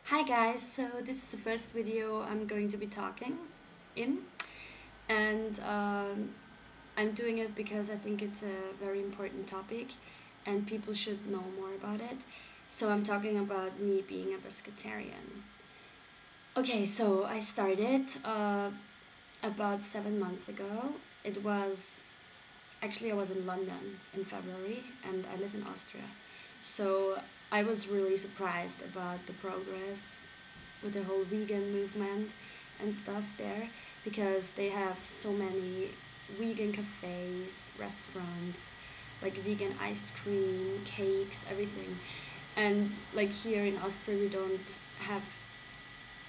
Hi guys, so this is the first video I'm going to be talking in, and I'm doing it because I think it's a very important topic and people should know more about it. So I'm talking about me being a pescetarian. Okay, so I started about 7 months ago. It was actually I was in London in February and I live in Austria. So I was really surprised about the progress with the whole vegan movement and stuff there because they have so many vegan cafes, restaurants, like vegan ice cream, cakes, everything. And like here in Austria, we don't have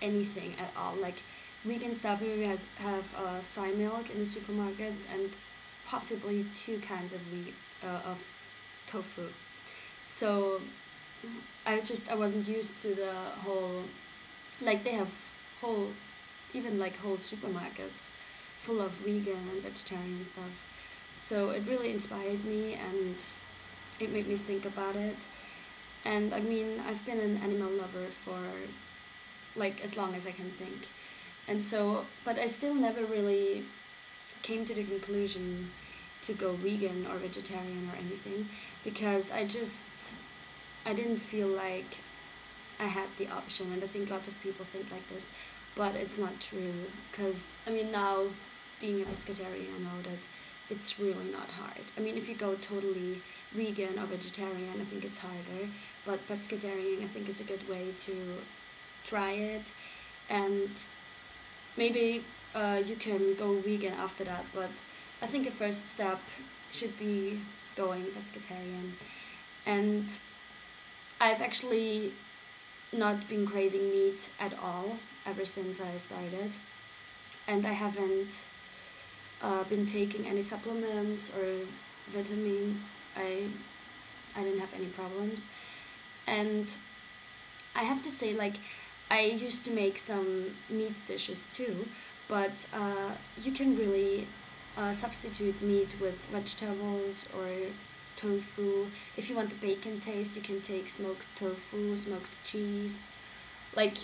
anything at all. Like vegan stuff, maybe have soy milk in the supermarkets and possibly two kinds of tofu. So I wasn't used to the whole, like they have whole, even like whole supermarkets full of vegan and vegetarian stuff. So it really inspired me and it made me think about it. And I mean, I've been an animal lover for like as long as I can think. And so, but I still never really came to the conclusion to go vegan or vegetarian or anything because I didn't feel like I had the option, and I think lots of people think like this, but it's not true. Because I mean, now being a pescatarian, I know that it's really not hard. I mean, if you go totally vegan or vegetarian, I think it's harder. But pescatarian, I think, is a good way to try it, and maybe you can go vegan after that. But I think a first step should be going pescatarian, and I've actually not been craving meat at all ever since I started, and I haven't been taking any supplements or vitamins. I didn't have any problems, and I have to say, like, I used to make some meat dishes too, but you can really substitute meat with vegetables or tofu. If you want the bacon taste, you can take smoked tofu, smoked cheese. Like,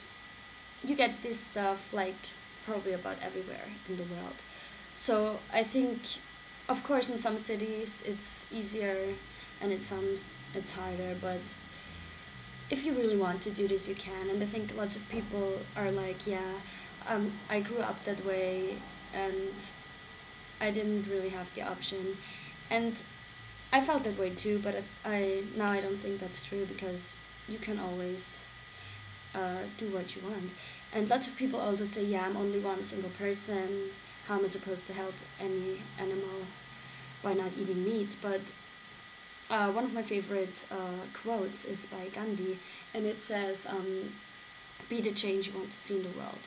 you get this stuff like probably about everywhere in the world. So I think, of course, in some cities it's easier, and it's harder. But if you really want to do this, you can. And I think lots of people are like, yeah, I grew up that way, and I didn't really have the option, and I felt that way too, but I now I don't think that's true because you can always do what you want. And lots of people also say, yeah, I'm only one single person. How am I supposed to help any animal by not eating meat? But one of my favorite quotes is by Gandhi, and it says, be the change you want to see in the world.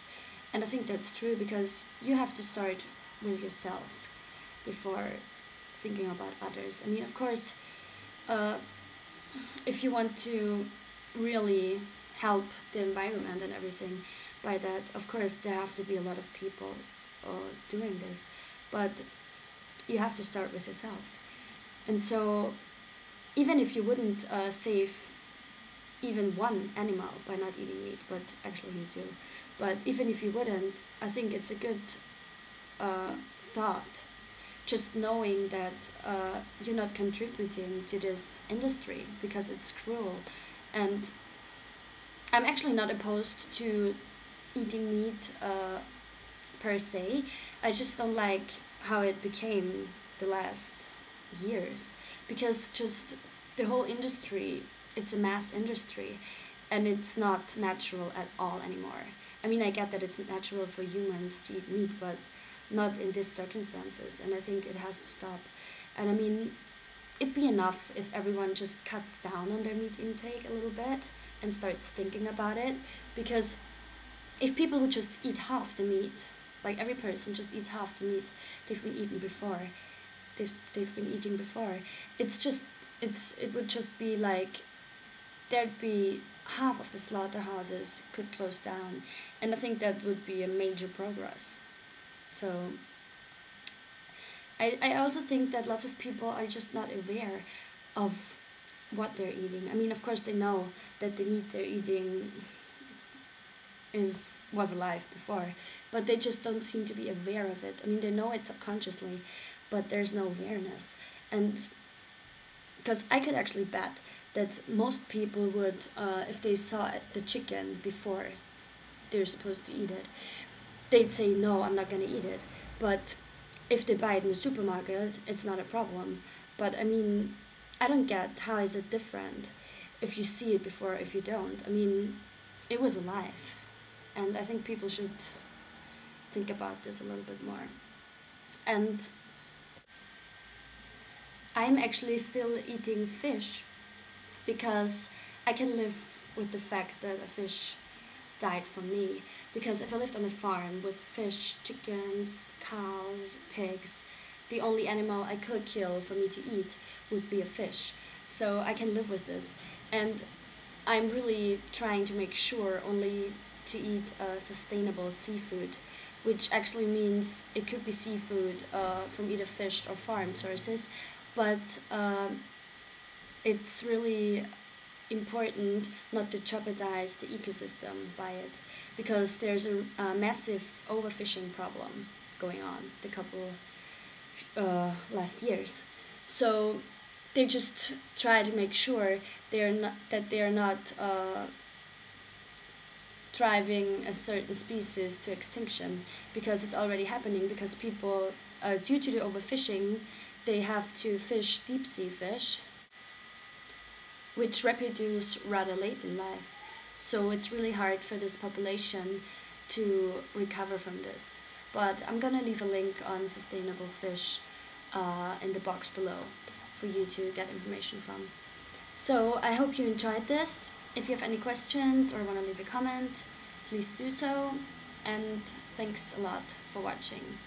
And I think that's true because you have to start with yourself before thinking about others. I mean, of course, if you want to really help the environment and everything by that, of course, there have to be a lot of people doing this, but you have to start with yourself. And so, even if you wouldn't save even one animal by not eating meat, but actually you do, but even if you wouldn't, I think it's a good thought, just knowing that you're not contributing to this industry because it's cruel. And I'm actually not opposed to eating meat per se. I just don't like how it became the last years, because just the whole industry, it's a mass industry, and it's not natural at all anymore. I mean, I get that it's natural for humans to eat meat, but not in these circumstances, and I think it has to stop. And I mean, it'd be enough if everyone just cuts down on their meat intake a little bit and starts thinking about it, because if people would just eat half the meat, like every person just eats half the meat they've been eating before, they've been eating before, it would just be like there'd be half of the slaughterhouses could close down, and I think that would be a major progress. So I also think that lots of people are just not aware of what they're eating. I mean, of course, they know that the meat they're eating was alive before, but they just don't seem to be aware of it. I mean, they know it subconsciously, but there's no awareness. And because I could actually bet that most people would, if they saw the chicken before they're supposed to eat it, they'd say, no, I'm not going to eat it. But if they buy it in the supermarket, it's not a problem. But I mean, I don't get how is it different if you see it before, if you don't. I mean, it was alive. And I think people should think about this a little bit more. And I'm actually still eating fish because I can live with the fact that a fish died for me. Because if I lived on a farm with fish, chickens, cows, pigs, the only animal I could kill for me to eat would be a fish. So I can live with this. And I'm really trying to make sure only to eat sustainable seafood, which actually means it could be seafood from either fish or farm sources, but it's really important not to jeopardize the ecosystem by it, because there's a massive overfishing problem going on the couple last years. So they just try to make sure they're not driving a certain species to extinction, because it's already happening, because people, due to the overfishing, they have to fish deep sea fish, which reproduce rather late in life. So it's really hard for this population to recover from this. But I'm gonna leave a link on sustainable fish in the box below for you to get information from. So I hope you enjoyed this. If you have any questions or want to leave a comment, please do so. And thanks a lot for watching.